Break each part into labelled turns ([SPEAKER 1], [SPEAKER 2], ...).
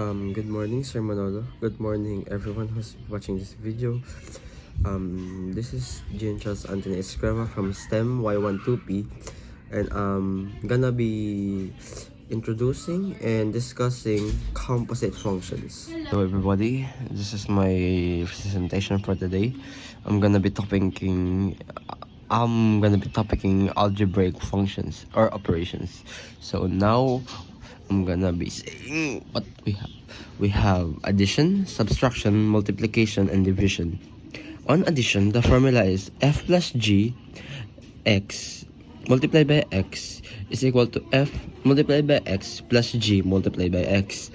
[SPEAKER 1] Good morning, Sir Manolo. Good morning, everyone who's watching this video. This is Jean Charles Anthony Escriva from STEM Y12P, and gonna be introducing and discussing composite functions. Hello, everybody. This is my presentation for today. I'm gonna be topicing algebraic functions or operations. So now I'm gonna be saying what we have. We have addition, subtraction, multiplication, and division. On addition, the formula is f plus g x multiplied by x is equal to f multiplied by x plus g multiplied by x.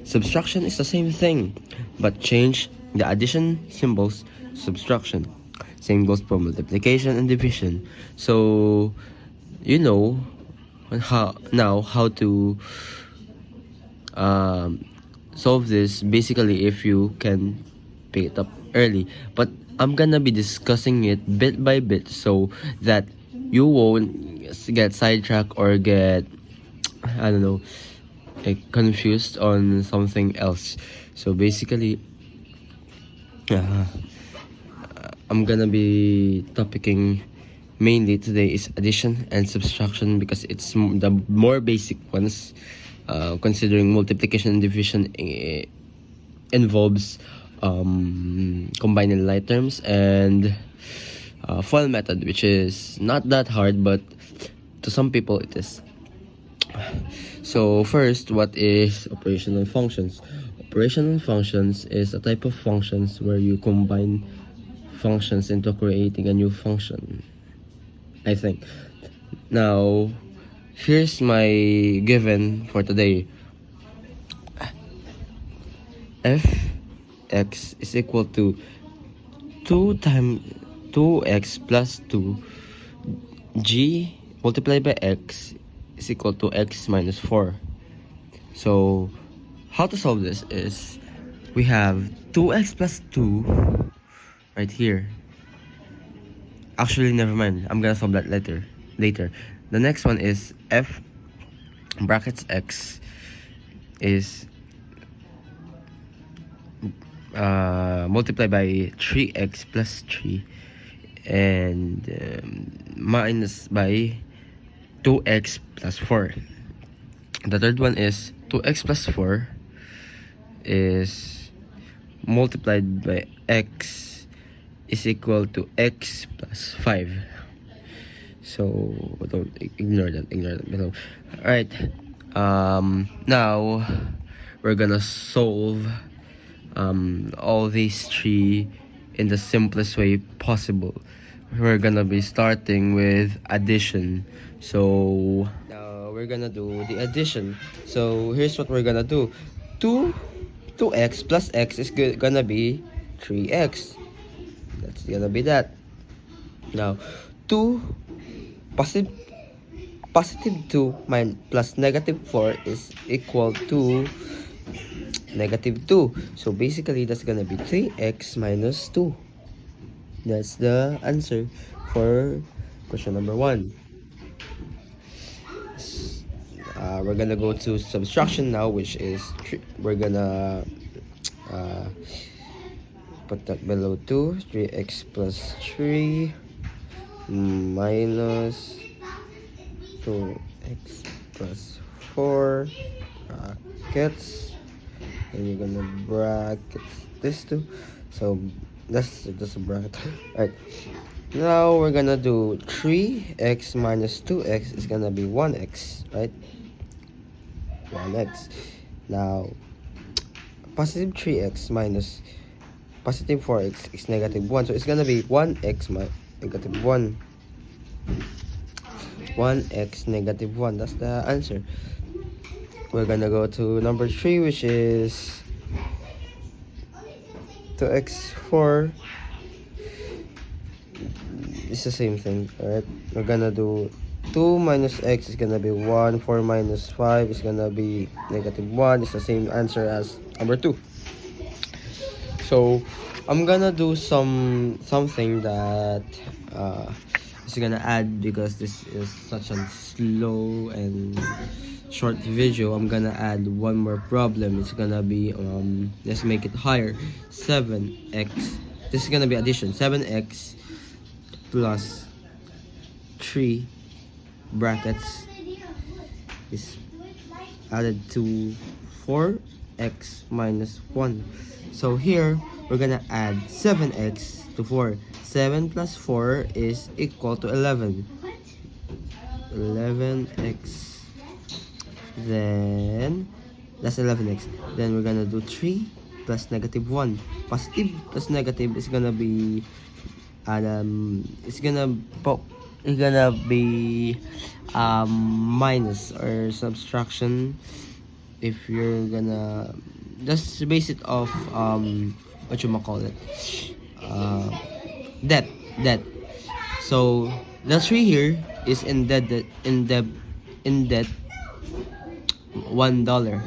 [SPEAKER 1] Subtraction is the same thing, but change the addition symbols to subtraction. Same goes for multiplication and division. So you know how to solve this basically if you can pick it up early, but I'm gonna be discussing it bit by bit so that you won't get sidetracked or get confused on something else. So basically uh, I'm gonna be topicing mainly today is addition and subtraction because it's the more basic ones. Considering multiplication and division involves combining like terms and FOIL method, which is not that hard, but to some people it is. So first, what is operational functions? Operational functions is a type of functions where you combine functions into creating a new function, I think. Now, here's my given for today. Fx is equal to 2 times 2x plus 2 g multiplied by x is equal to x minus 4. So how to solve this is we have 2x plus 2 right here. Actually, never mind, I'm gonna solve that later. The next one is f brackets x is multiplied by 3x plus 3 and minus by 2x plus 4. The third one is 2x plus 4 is multiplied by x is equal to x plus 5. So don't ignore that. So, all right. Now we're gonna solve all these three in the simplest way possible. We're gonna be starting with addition. So now we're gonna do the addition. So here's what we're gonna do. 2x plus x is gonna be 3x. That's gonna be that. Now 2 positive 2 plus negative 4 is equal to negative 2. So basically that's gonna be 3x minus 2. That's the answer for question number 1. We're gonna go to subtraction now, which is we're gonna put that below 2. 3x plus 3 minus 2x plus 4 brackets, and you're gonna bracket this too. So that's just a bracket. Alright, now we're gonna do 3x minus 2x is gonna be 1x, right? 1x. Now positive 3x minus positive 4x is negative 1, so it's gonna be 1x minus negative 1. 1x negative 1. That's the answer. We're gonna go to number 3, which is 2x4. It's the same thing. Alright, we're gonna do 2 minus x is gonna be 1. 4 minus 5 is gonna be negative 1. It's the same answer as number 2. So I'm gonna do something that is gonna add, because this is such a slow and short video, I'm gonna add one more problem. It's gonna be let's make it higher. 7x. This is gonna be addition. 7x plus 3 brackets is added to 4x minus 1. So here we're gonna add 7x to 4. 7 plus 4 is equal to 11. 11x. Then that's 11x. Then we're gonna do 3 plus negative 1. Positive plus negative is gonna be it's gonna be minus or subtraction. If you're gonna just base it off what you call it, debt. So the 3 here is in debt $1.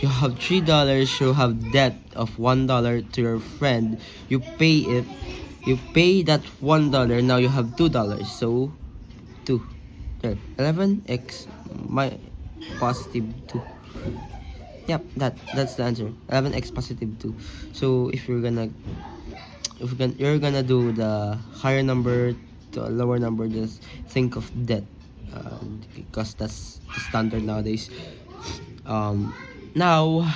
[SPEAKER 1] You have $3, you have debt of $1 to your friend. You pay it, you pay that $1. Now you have $2. So 2 there, 11x my positive 2. Yep, that's the answer. 11x positive 2. So if you're gonna do the higher number to a lower number, just think of debt, because that's the standard nowadays. Now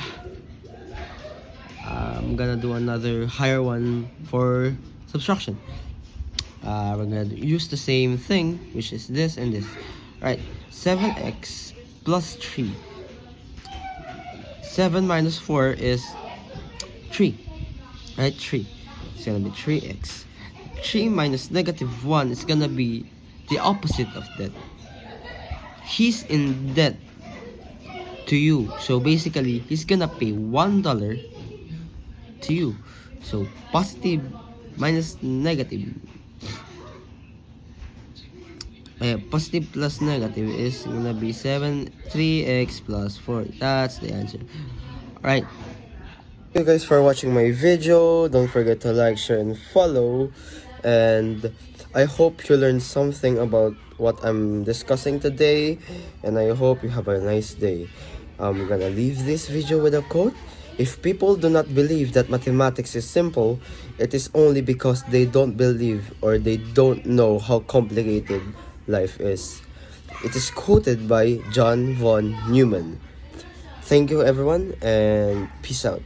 [SPEAKER 1] I'm gonna do another higher one for subtraction. We're gonna use the same thing, which is this and this. Right, 7x plus 3. 7 minus 4 is 3. Right, 3. It's gonna be 3x. 3 minus negative 1 is gonna be the opposite of that. He's in debt to you. So basically, he's gonna pay $1 to you. So positive minus negative. Positive plus negative is gonna be 3x plus 4. That's the answer. Alright. Thank you guys for watching my video. Don't forget to like, share, and follow. And I hope you learned something about what I'm discussing today. And I hope you have a nice day. I'm gonna leave this video with a quote. If people do not believe that mathematics is simple, it is only because they don't believe or they don't know how complicated life is. It is quoted by John von Neumann. Thank you everyone, and peace out.